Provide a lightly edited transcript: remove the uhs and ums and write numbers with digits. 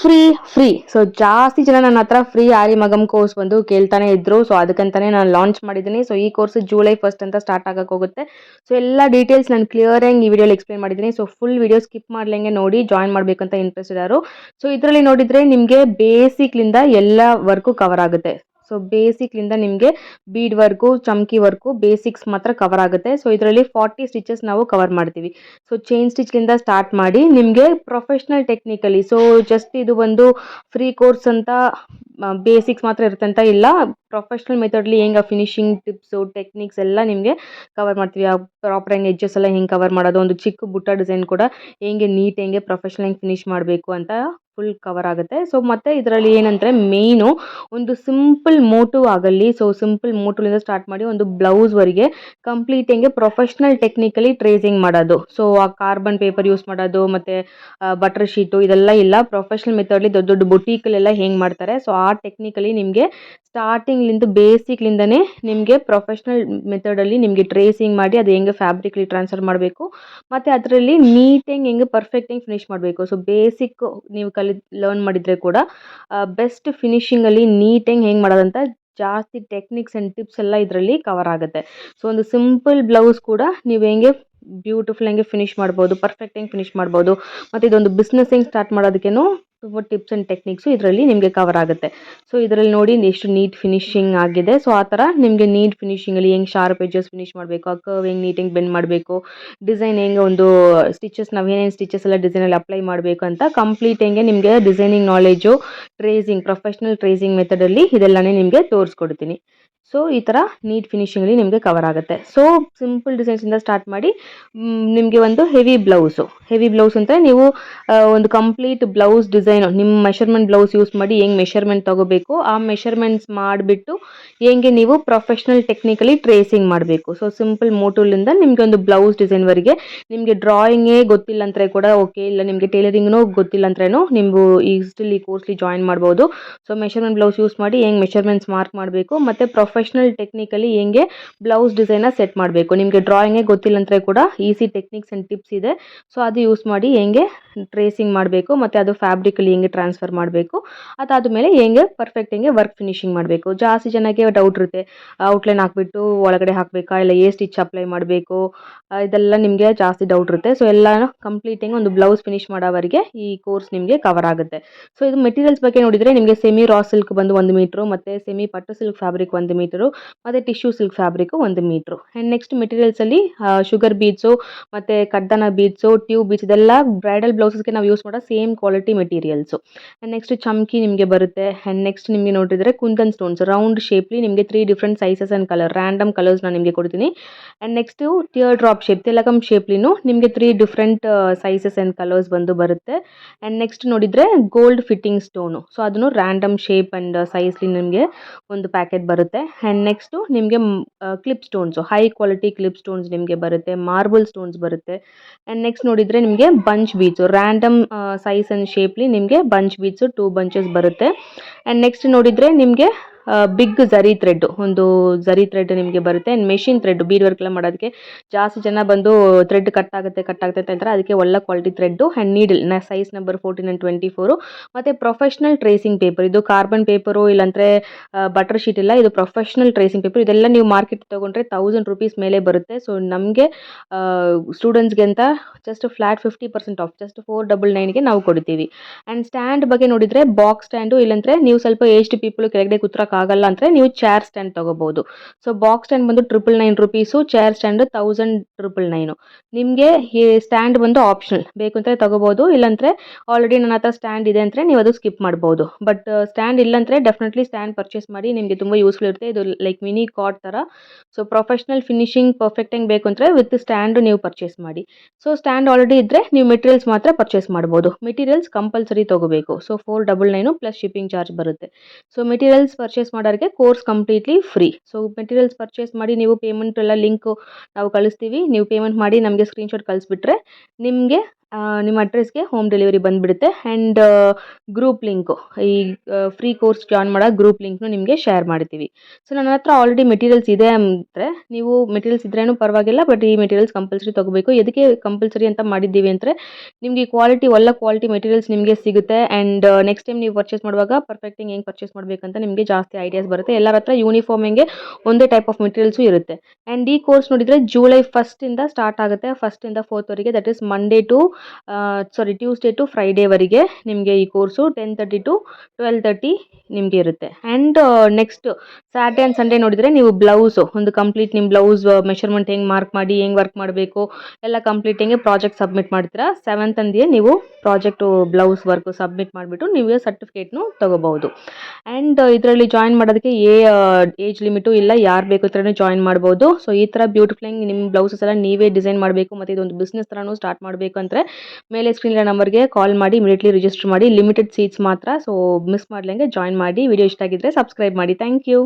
Free free. So ಜಾಸ್ತಿ ಜನ ನನ್ನ ಹತ್ರ ಫ್ರೀ ಆರಿ ಮಗಮ್ ಕೋರ್ಸ್ ಬಂದು ಕೇಳ್ತಾನೆ ಇದ್ರು. ಸೊ ಅದಕ್ಕಂತಾನೆ ನಾನು ಲಾಂಚ್ ಮಾಡಿದ್ದೀನಿ. ಸೊ ಈ ಕೋರ್ಸ್ ಜುಲೈ 1 ಅಂತ ಸ್ಟಾರ್ಟ್ ಆಗಕ್ಕೆ ಹೋಗುತ್ತೆ. ಸೊ ಎಲ್ಲ ಡೀಟೇಲ್ಸ್ ನಾನು ಕ್ಲಿಯರ್ ಆಗಿ ಈ ವಿಡಿಯೋಲಿ ಎಕ್ಸ್ಪ್ಲೇನ್ ಮಾಡಿದ್ದೀನಿ. ಸೊ ಫುಲ್ ವಿಡಿಯೋ ಸ್ಕಿಪ್ ಮಾಡ್ಲಂಗೆ ನೋಡಿ ಜಾಯಿನ್ ಮಾಡ್ಬೇಕಂತ ಇಂಟ್ರೆಸ್ಟ್ ಇರೋರು. ಸೊ ಇದರಲ್ಲಿ ನೋಡಿದ್ರೆ ನಿಮಗೆ ಬೇಸಿಕ್ಲಿಂದ ಎಲ್ಲ ವರ್ಕು ಕವರ್ ಆಗುತ್ತೆ. ಸೊ ಬೇಸಿಕ್ಲಿಂದ ನಿಮಗೆ ಬೀಡ್ ವರ್ಕು, ಚಮ್ಕಿ ವರ್ಕು, ಬೇಸಿಕ್ಸ್ ಮಾತ್ರ ಕವರ್ ಆಗುತ್ತೆ. ಸೊ ಇದರಲ್ಲಿ 40 ಸ್ಟಿಚಸ್ ನಾವು ಕವರ್ ಮಾಡ್ತೀವಿ. ಸೊ ಚೈನ್ ಸ್ಟಿಚ್ಲಿಂದ ಸ್ಟಾರ್ಟ್ ಮಾಡಿ ನಿಮಗೆ ಪ್ರೊಫೆಷ್ನಲ್ ಟೆಕ್ನಿಕಲಿ, ಸೊ ಜಸ್ಟ್ ಇದು ಒಂದು ಫ್ರೀ ಕೋರ್ಸ್ ಅಂತ ಬೇಸಿಕ್ಸ್ ಮಾತ್ರ ಇರುತ್ತೆ ಅಂತ ಇಲ್ಲ. ಪ್ರೊಫೆಷ್ನಲ್ ಮೆಥಡ್ಲಿ ಹೆಂಗೆ ಫಿನಿಶಿಂಗ್ ಟಿಪ್ಸು, ಟೆಕ್ನಿಕ್ಸ್ ಎಲ್ಲ ನಿಮಗೆ ಕವರ್ ಮಾಡ್ತೀವಿ. ಪ್ರಾಪರ್ ಆಗಿ ಎಡ್ಜಸ್ ಎಲ್ಲ ಹೆಂಗೆ ಕವರ್ ಮಾಡೋದು, ಒಂದು ಚಿಕ್ಕ ಬುಟ್ಟ ಡಿಸೈನ್ ಕೂಡ ಹೆಂಗೆ ಪ್ರೊಫೆಷ್ನಲ್ ಹೆಂಗೆ ಫಿನಿಶ್ ಮಾಡಬೇಕು ಅಂತ ಫುಲ್ ಕವರ್ ಆಗುತ್ತೆ. ಸೊ ಮತ್ತೆ ಇದರಲ್ಲಿ ಏನಂದರೆ ಮೇಯ್ನು ಒಂದು ಸಿಂಪಲ್ ಮೋಟಿವ್ ಆಗಲಿ. ಸೊ ಸಿಂಪಲ್ ಮೋಟಿವ್ಲಿಂದ ಸ್ಟಾರ್ಟ್ ಮಾಡಿ ಒಂದು ಬ್ಲೌಸ್ವರೆಗೆ ಕಂಪ್ಲೀಟ್ ಹೆಂಗೆ ಪ್ರೊಫೆಷ್ನಲ್ ಟೆಕ್ನಿಕಲಿ ಟ್ರೇಸಿಂಗ್ ಮಾಡೋದು. ಸೊ ಆ ಕಾರ್ಬನ್ ಪೇಪರ್ ಯೂಸ್ ಮಾಡೋದು ಮತ್ತು ಬಟರ್ ಶೀಟು ಇದೆಲ್ಲ ಇಲ್ಲ. ಪ್ರೊಫೆಷ್ನಲ್ ಮೆಥಡ್ಲಿ ದೊಡ್ಡ ದೊಡ್ಡ ಬೊಟೀಕಲ್ಲೆಲ್ಲ ಹೆಂಗೆ ಮಾಡ್ತಾರೆ, ಸೊ ಆ ಟೆಕ್ನಿಕಲಿ ನಿಮಗೆ ಸ್ಟಾರ್ಟಿಂಗ್ಲಿಂದ ಬೇಸಿಕ್ಲಿಂದನೇ ನಿಮಗೆ ಪ್ರೊಫೆಷ್ನಲ್ ಮೆಥಡಲ್ಲಿ ನಿಮಗೆ ಟ್ರೇಸಿಂಗ್ ಮಾಡಿ ಅದು ಹೆಂಗೆ ಫ್ಯಾಬ್ರಿಕ್ಲಿ ಟ್ರಾನ್ಸ್ಫರ್ ಮಾಡಬೇಕು ಮತ್ತು ಅದರಲ್ಲಿ ನೀಟಾಗಿ ಹೆಂಗೆ ಪರ್ಫೆಕ್ಟಾಗಿ ಫಿನಿಶ್ ಮಾಡಬೇಕು. ಸೊ ಬೇಸಿಕ್ ನೀವು ಲರ್ನ್ ಮಾಡಿದರೆ ಕೂಡ ಬೆಸ್ಟ್ ಫಿನಿಶಿಂಗಲ್ಲಿ ನೀಟಾಗಿ ಹೆಂಗೆ ಮಾಡೋದಂತ ಜಾಸ್ತಿ ಟೆಕ್ನಿಕ್ಸ್ ಆ್ಯಂಡ್ ಟಿಪ್ಸ್ ಎಲ್ಲ ಇದರಲ್ಲಿ ಕವರ್ ಆಗುತ್ತೆ. ಸೊ ಒಂದು ಸಿಂಪಲ್ ಬ್ಲೌಸ್ ಕೂಡ ನೀವು ಹೆಂಗೆ ಬ್ಯೂಟಿಫುಲ್ ಹೆಂಗೆ ಫಿನಿಶ್ ಮಾಡ್ಬೋದು, ಪರ್ಫೆಕ್ಟ್ ಹೆಂಗೆ ಫಿನಿಶ್ ಮಾಡ್ಬೋದು, ಮತ್ತು ಇದೊಂದು ಬಿಸ್ನೆಸ್ ಹೆಂಗೆ ಸ್ಟಾರ್ಟ್ ಮಾಡೋದಕ್ಕೇನು ತುಂಬ ಟಿಪ್ಸ್ ಆ್ಯಂಡ್ ಟೆಕ್ನಿಕ್ಸು ಇದರಲ್ಲಿ ನಿಮಗೆ ಕವರ್ ಆಗುತ್ತೆ. ಸೊ ಇದರಲ್ಲಿ ನೋಡಿ ಎಷ್ಟು ನೀಟ್ ಫಿನಿಶಿಂಗ್ ಆಗಿದೆ. ಸೊ ಆ ಥರ ನಿಮಗೆ ನೀಟ್ ಫಿನಿಶಿಂಗಲ್ಲಿ ಹೆಂಗೆ ಶಾರ್ಪ್ ಎಡ್ಜಸ್ ಫಿನಿಶ್ ಮಾಡಬೇಕು, ಆ ಕರ್ವ್ ಹೆಂಗೆ ನೀಟಾಗಿ ಬೆಂಡ್ ಮಾಡಬೇಕು, ಡಿಸೈನ್ ಹೆಂಗೆ ಒಂದು ಸ್ಟಿಚಸ್ ನಾವು ಏನೇನು ಸ್ಟಿಚಸ್ ಎಲ್ಲ ಡಿಸೈನಲ್ಲಿ ಅಪ್ಲೈ ಮಾಡಬೇಕು ಅಂತ ಕಂಪ್ಲೀಟ್ ಹೆಂಗೆ ನಿಮಗೆ designing knowledge, tracing, professional tracing ಮೆಥಡಲ್ಲಿ ಇದೆಲ್ಲನೇ ನಿಮಗೆ ತೋರಿಸ್ಕೊಡ್ತೀನಿ. ಸೊ ಈ ಥರ ನೀಟ್ ಫಿನಿಶಿಂಗಲ್ಲಿ ನಿಮಗೆ ಕವರ್ ಆಗುತ್ತೆ. ಸೊ ಸಿಂಪಲ್ ಡಿಸೈನ್ಸಿಂದ ಸ್ಟಾರ್ಟ್ ಮಾಡಿ ನಿಮಗೆ ಒಂದು ಹೆವಿ ಬ್ಲೌಸ್ ಅಂದರೆ ನೀವು ಒಂದು ಕಂಪ್ಲೀಟ್ ಬ್ಲೌಸ್ ಡಿಸೈನು ನಿಮ್ಮ ಮೆಷರ್ಮೆಂಟ್ ಬ್ಲೌಸ್ ಯೂಸ್ ಮಾಡಿ ಹೆಂಗೆ ಮೆಷರ್ಮೆಂಟ್ ತೊಗೋಬೇಕು ಆ ಮೆಷರ್ಮೆಂಟ್ಸ್ ಮಾಡಿಬಿಟ್ಟು ಹೆಂಗೆ ನೀವು ಪ್ರೊಫೆಷ್ನಲ್ ಟೆಕ್ನಿಕಲಿ ಟ್ರೇಸಿಂಗ್ ಮಾಡಬೇಕು. ಸೊ ಸಿಂಪಲ್ ಮೋಟುಲಿಂದ ನಿಮಗೆ ಒಂದು ಬ್ಲೌಸ್ ಡಿಸೈನ್ವರೆಗೆ ನಿಮಗೆ ಡ್ರಾಯಿಂಗೇ ಗೊತ್ತಿಲ್ಲ ಅಂದರೆ ಕೂಡ ಓಕೆ, ಇಲ್ಲ ನಿಮಗೆ ಟೈಲರಿಂಗ್ನೂ ಗೊತ್ತಿಲ್ಲ ಅಂದ್ರೂ ನೀವು ಈ ಕೋರ್ಸ್ಲಿ ಜಾಯಿನ್ ಮಾಡ್ಬೋದು. ಸೊ ಮೆಷರ್ಮೆಂಟ್ ಬ್ಲೌಸ್ ಯೂಸ್ ಮಾಡಿ ಹೆಂಗೆ ಮೆಷರ್ಮೆಂಟ್ಸ್ ಮಾರ್ಕ್ ಮಾಡಬೇಕು ಮತ್ತು ಪ್ರೊಫೆಷ್ನಲ್ ಟೆಕ್ನಿಕಲಿ ಹೆಂಗೆ ಬ್ಲೌಸ್ ಡಿಸೈನ ಸೆಟ್ ಮಾಡಬೇಕು. ನಿಮಗೆ ಡ್ರಾಯಿಂಗೇ ಗೊತ್ತಿಲ್ಲ ಅಂದರೆ ಕೂಡ ಈಸಿ ಟೆಕ್ನಿಕ್ಸ್ ಆ್ಯಂಡ್ ಟಿಪ್ಸ್ ಇದೆ. ಸೊ ಅದು ಯೂಸ್ ಮಾಡಿ ಹೆಂಗೆ ಟ್ರೇಸಿಂಗ್ ಮಾಡಬೇಕು ಮತ್ತು ಅದು ಫ್ಯಾಬ್ರಿಕಲ್ಲಿ ಹೆಂಗೆ ಟ್ರಾನ್ಸ್ಫರ್ ಮಾಡಬೇಕು, ಅದಾದಮೇಲೆ ಹೆಂಗೆ ಪರ್ಫೆಕ್ಟ್ ಹೆಂಗೆ ವರ್ಕ್ ಫಿನಿಶಿಂಗ್ ಮಾಡಬೇಕು. ಜಾಸ್ತಿ ಜನಕ್ಕೆ ಡೌಟ್ ಇರುತ್ತೆ, ಔಟ್ಲೈನ್ ಹಾಕ್ಬಿಟ್ಟು ಒಳಗಡೆ ಹಾಕಬೇಕಾ, ಇಲ್ಲ ಸ್ಟಿಚ್ ಅಪ್ಲೈ ಮಾಡಬೇಕು, ಇದೆಲ್ಲ ನಿಮಗೆ ಜಾಸ್ತಿ ಡೌಟ್ ಇರುತ್ತೆ. ಸೊ ಎಲ್ಲ ಕಂಪ್ಲೀಟಿಂಗ್ ಒಂದು ಬ್ಲೌಸ್ ಫಿನಿಶ್ ಮಾಡೋವರೆಗೆ ಈ ಕೋರ್ಸ್ ನಿಮಗೆ ಕವರ್ ಆಗುತ್ತೆ. ಸೊ ಇದು ಮೆಟೀರಿಯಲ್ಸ್ ಬಗ್ಗೆ ನೋಡಿದರೆ ನಿಮಗೆ ಸೆಮಿ ರಾ ಸಿಲ್ಕ್ ಬಂದು 1 ಮೀಟ್ರು, ಮತ್ತು ಸೆಮಿ ಪಟ್ಟು ಸಿಲ್ಕ್ ಫ್ಯಾಬ್ರಿಕ್ 1 ಮೀಟರು, ಮತ್ತು tissue silk fabric 1 metre. And next ಮೆಟೀರಿಯಲ್ಸಲ್ಲಿ ಶುಗರ್ ಬೀಡ್ಸು ಮತ್ತು ಕಡ್ಡನ ಬೀಡ್ಸು, ಟ್ಯೂಬ್ ಬೀಡ್ಸ್ ಇದೆಲ್ಲ ಬ್ರೈಡಲ್ ಬ್ಲೌಸಸ್ಗೆ ನಾವು ಯೂಸ್ ಮಾಡೋ same quality materials. And next ಚಮ್ಕಿ ನಿಮಗೆ ಬರುತ್ತೆ. ಆ್ಯಂಡ್ ನೆಕ್ಸ್ಟ್ ನಿಮಗೆ ನೋಡಿದರೆ ಕುಂದನ್ ಸ್ಟೋನ್ಸ್ ರೌಂಡ್ ಶೇಪ್ಲಿ ನಿಮಗೆ 3 different sizes and colour random colours ನಾನು ನಿಮಗೆ ಕೊಡ್ತೀನಿ. And next tear drop shape ತಿಲಕಮ್ ಶೇಪ್ಲಿನೂ ನಿಮಗೆ 3 ಡಿಫ್ರೆಂಟ್ ಸೈಜಸ್ ಆ್ಯಂಡ್ ಕಲರ್ಸ್ ಬರುತ್ತೆ. ಆ್ಯಂಡ್ ನೆಕ್ಸ್ಟ್ ನೋಡಿದರೆ ಗೋಲ್ಡ್ ಫಿಟ್ಟಿಂಗ್ ಸ್ಟೋನು, ಸೊ ಅದನ್ನು ರ್ಯಾಂಡಮ್ ಶೇಪ್ ಆ್ಯಂಡ್ ಸೈಜ್ಲಿ ನಿಮಗೆ ಒಂದು ಪ್ಯಾಕೆಟ್ ಬರುತ್ತೆ. ಆ್ಯಂಡ್ ನೆಕ್ಸ್ಟು ನಿಮಗೆ clip stones high quality clip stones ನಿಮಗೆ ಬರುತ್ತೆ, ಮಾರ್ಬಲ್ ಸ್ಟೋನ್ಸ್ ಬರುತ್ತೆ. ಆ್ಯಂಡ್ ನೆಕ್ಸ್ಟ್ ನೋಡಿದರೆ ನಿಮಗೆ bunch beads random size and ಶೇಪ್ಲಿ ನಿಮಗೆ ಬಂಚ್ ಬೀಡ್ಸು 2 ಬಂಚಸ್ ಬರುತ್ತೆ. ಆ್ಯಂಡ್ ನೆಕ್ಸ್ಟ್ ನೋಡಿದರೆ ನಿಮಗೆ ಬಿಗ್ ಝರಿ ಥ್ರೆಡ್ ನಿಮಗೆ ಬರುತ್ತೆ. And machine thread bead work ಎಲ್ಲ ಮಾಡೋದಕ್ಕೆ ಜಾಸ್ತಿ ಜನ ಬಂದು ಥ್ರೆಡ್ ಕಟ್ ಆಗುತ್ತೆ ಅಂತ ಹೇಳ್ತಾರೆ, ಅದಕ್ಕೆ ಒಳ್ಳೆ quality thread. And needle size number 14 and 24 ಮತ್ತು ಪ್ರೊಫೆಷ್ನಲ್ ಟ್ರೇಸಿಂಗ್ ಪೇಪರ್, ಇದು ಕಾರ್ಬನ್ ಪೇಪರು ಇಲ್ಲಾಂದರೆ ಬಟರ್ ಶೀಟ್ ಇಲ್ಲ, ಇದು ಪ್ರೊಫೆಷ್ನಲ್ ಟ್ರೇಸಿಂಗ್ ಪೇಪರ್. ಇದೆಲ್ಲ ನೀವು ಮಾರ್ಕೆಟ್ ತೊಗೊಂಡ್ರೆ 1000 ರೂಪೀಸ್ ಮೇಲೆ ಬರುತ್ತೆ. ಸೊ ನಮಗೆ ಸ್ಟೂಡೆಂಟ್ಸ್ಗೆ ಅಂತ ಜಸ್ಟ್ ಫ್ಲಾಟ್ 50% ಆಫ್, ಜಸ್ಟ್ 499ಗೆ ನಾವು ಕೊಡ್ತೀವಿ. ಆ್ಯಂಡ್ ಸ್ಟ್ಯಾಂಡ್ ಬಗ್ಗೆ ನೋಡಿದರೆ ಬಾಕ್ಸ್ ಸ್ಟ್ಯಾಂಡು, ಇಲ್ಲಾಂದರೆ ನೀವು ಸ್ವಲ್ಪ ಏಜ್ಡ್ ಪೀಪಲ್ ಕೆಳಗಡೆ ಕೂತ್ರೋಕ್ಕಾಗಲ್ಲ ಅಂದರೆ ನೀವು ಚೇರ್ ಸ್ಟ್ಯಾಂಡ್ ತೊಗೋಬೋದು. ಸೊ ಬಾಕ್ಸ್ ಸ್ಟ್ಯಾಂಡ್ ಬಂದು 999 ರೂಪೀಸು, ಚೇರ್ ಸ್ಟ್ಯಾಂಡ್ 1999. ನಿಮಗೆ ಈ ಸ್ಟ್ಯಾಂಡ್ ಬಂದು ಆಪ್ಷನಲ್, ಬೇಕು ಅಂದರೆ ತೊಗೋಬೋದು, ಇಲ್ಲಾಂದರೆ ಆಲ್ರೆಡಿ ನನ್ನ ಹತ್ರ ಸ್ಟ್ಯಾಂಡ್ ಇದೆ ಅಂದರೆ ನೀವು ಅದು ಸ್ಕಿಪ್ ಮಾಡ್ಬೋದು. ಬಟ್ ಸ್ಟ್ಯಾಂಡ್ ಇಲ್ಲಾಂದರೆ ಡೆಫಿನೆಟ್ಲಿ ಸ್ಟ್ಯಾಂಡ್ ಪರ್ಚೇಸ್ ಮಾಡಿ, ನಿಮಗೆ ತುಂಬ ಯೂಸ್ಫುಲ್ ಇರುತ್ತೆ. ಇದು ಲೈಕ್ ಮಿನಿ ಕಾಟ್ ಥರ. ಸೊ ಪ್ರೊಫೆಷ್ನಲ್ ಫಿನಿಶಿಂಗ್ ಪರ್ಫೆಕ್ಟಾಗಿ ಬೇಕು ಅಂದರೆ ವಿತ್ ಸ್ಟ್ಯಾಂಡು ನೀವು ಪರ್ಚೇಸ್ ಮಾಡಿ. ಸೊ ಸ್ಟ್ಯಾಂಡ್ ಆಲ್ರೆಡಿ ಇದ್ದರೆ ನೀವು ಮೆಟೀರಿಯಲ್ಸ್ ಮಾತ್ರ ಪರ್ಚೇಸ್ ಮಾಡ್ಬೋದು. ಮೆಟೀರಿಯಲ್ಸ್ ಕಂಪಲ್ಸರಿ ತೊಗೋಬೇಕು. ಸೊ 499 ಪ್ಲಸ್ ಶಿಪ್ಪಿಂಗ್ ಚಾರ್ಜ್ ಬರುತ್ತೆ. ಸೊ ಮೆಟೀರಿಯಲ್ಸ್ ಪರ್ಚೇಸ್ ಮಾಡೋರಿಗೆ course completely free. So materials purchase ಮಾಡಿ ನೀವು ಪೇಮೆಂಟ್ ಎಲ್ಲ ಲಿಂಕು ನಾವು ಕಳಿಸ್ತೀವಿ, ನೀವು ಪೇಮೆಂಟ್ ಮಾಡಿ ನಮಗೆ ಸ್ಕ್ರೀನ್ಶಾಟ್ ಕಳಿಸ್ಬಿಟ್ರೆ ನಿಮಗೆ ನಿಮ್ಮ ಅಡ್ರೆಸ್ಗೆ ಹೋಮ್ ಡೆಲಿವರಿ ಬಂದುಬಿಡುತ್ತೆ. ಆ್ಯಂಡ್ ಗ್ರೂಪ್ ಲಿಂಕು ಈ ಫ್ರೀ ಕೋರ್ಸ್ ಜಾಯ್ನ್ ಮಾಡೋ ಗ್ರೂಪ್ ಲಿಂಕ್ನು ನಿಮಗೆ ಶೇರ್ ಮಾಡ್ತೀವಿ. ಸೊ ನನ್ನ ಹತ್ರ ಆಲ್ರೆಡಿ ಮೆಟೀರಿಯಲ್ಸ್ ಇದೆ ಅಂದರೆ ನೀವು ಮೆಟೀರಿಯಲ್ಸ್ ಇದ್ರೇನು ಪರವಾಗಿಲ್ಲ, ಬಟ್ ಈ ಮೆಟೀರಿಯಲ್ಸ್ ಕಂಪಲ್ಸರಿ ತೊಗೋಬೇಕು. ಎದಕ್ಕೆ ಕಂಪಲ್ಸರಿ ಅಂತ ಮಾಡಿದ್ದೀವಿ ಅಂದರೆ ನಿಮಗೆ ಒಳ್ಳೆ ಕ್ವಾಲಿಟಿ ಮೆಟೀರಿಯಲ್ಸ್ ನಿಮಗೆ ಸಿಗುತ್ತೆ. ಆ್ಯಂಡ್ ನೆಕ್ಸ್ಟ್ ಟೈಮ್ ನೀವು ಪರ್ಚೇಸ್ ಮಾಡುವಾಗ ಪರ್ಫೆಕ್ಟಿಂಗ್ ಹೆಂಗೆ ಪರ್ಚೇಸ್ ಮಾಡಬೇಕಂತ ನಿಮಗೆ ಜಾಸ್ತಿ ಐಡಿಯಾಸ್ ಬರುತ್ತೆ. ಎಲ್ಲರ ಹತ್ರ ಯೂನಿಫಾರ್ಮ್ ಹೆಂಗೆ ಒಂದೇ ಟೈಪ್ ಆಫ್ ಮೆಟೀರಿಯಲ್ಸು ಇರುತ್ತೆ. ಆ್ಯಂಡ್ ಈ ಕೋರ್ಸ್ ನೋಡಿದರೆ ಜುಲೈ 1 ಸ್ಟಾರ್ಟ್ ಆಗುತ್ತೆ. 1 4 ವರೆಗೆ, ದಟ್ ಈಸ್ ಟ್ಯೂಸ್ಡೇ ಟು ಫ್ರೈಡೇವರೆಗೆ ನಿಮಗೆ ಈ ಕೋರ್ಸು 10:30 to 12:30 ನಿಮಗೆ ಇರುತ್ತೆ. And next Saturday and Sunday ನೋಡಿದರೆ ನೀವು ಒಂದು ಕಂಪ್ಲೀಟ್ ನಿಮ್ಮ ಬ್ಲೌಸ್ ಮೆಷರ್ಮೆಂಟ್ ಹೆಂಗೆ ಮಾರ್ಕ್ ಮಾಡಿ ಹೆಂಗೆ ವರ್ಕ್ ಮಾಡಬೇಕು ಎಲ್ಲ ಕಂಪ್ಲೀಟ್ ಹೆಂಗೆ ಪ್ರಾಜೆಕ್ಟ್ ಸಬ್ಮಿಟ್ ಮಾಡ್ತೀರಾ. 7th ನೀವು ಪ್ರಾಜೆಕ್ಟು ಬ್ಲೌಸ್ ವರ್ಕು ಸಬ್ಮಿಟ್ ಮಾಡಿಬಿಟ್ಟು ನೀವು ಸರ್ಟಿಫಿಕೇಟ್ನು ತೊಗೋಬಹುದು. ಆ್ಯಂಡ್ ಇದರಲ್ಲಿ ಜಾಯಿನ್ ಮಾಡೋದಕ್ಕೆ ಏಜ್ ಲಿಮಿಟು ಇಲ್ಲ, ಯಾರು ಬೇಕು ಥರನೂ ಜಾಯಿನ್ ಮಾಡ್ಬೋದು. ಸೊ ಈ ಥರ ಬ್ಯೂಟಿಫುಲ್ ನಿಮ್ಮ ಬ್ಲೌಸಸ್ ಎಲ್ಲ ನೀವೇ ಡಿಸೈನ್ ಮಾಡಬೇಕು ಮತ್ತು ಇದೊಂದು ಬಿಸ್ನೆಸ್ ಥರನೂ ಸ್ಟಾರ್ಟ್ ಮಾಡಬೇಕು ಅಂದರೆ ಮೇಲೆ ಸ್ಕ್ರೀನ್ ನಂಬರ್ಗೆ ಕಾಲ್ ಮಾಡಿ ಇಮಿಡಿಯೇಟ್ಲಿ ರಿಜಿಸ್ಟರ್ ಮಾಡಿ. ಲಿಮಿಟೆಡ್ ಸೀಟ್ಸ್ ಮಾತ್ರ, ಸೊ ಮಿಸ್ ಮಾಡ್ದಂಗೆ ಜಾಯಿನ್ ಮಾಡಿ. ವಿಡಿಯೋ ಇಷ್ಟ ಆಗಿದ್ರೆ ಸಬ್ಸ್ಕ್ರೈಬ್ ಮಾಡಿ. Thank you.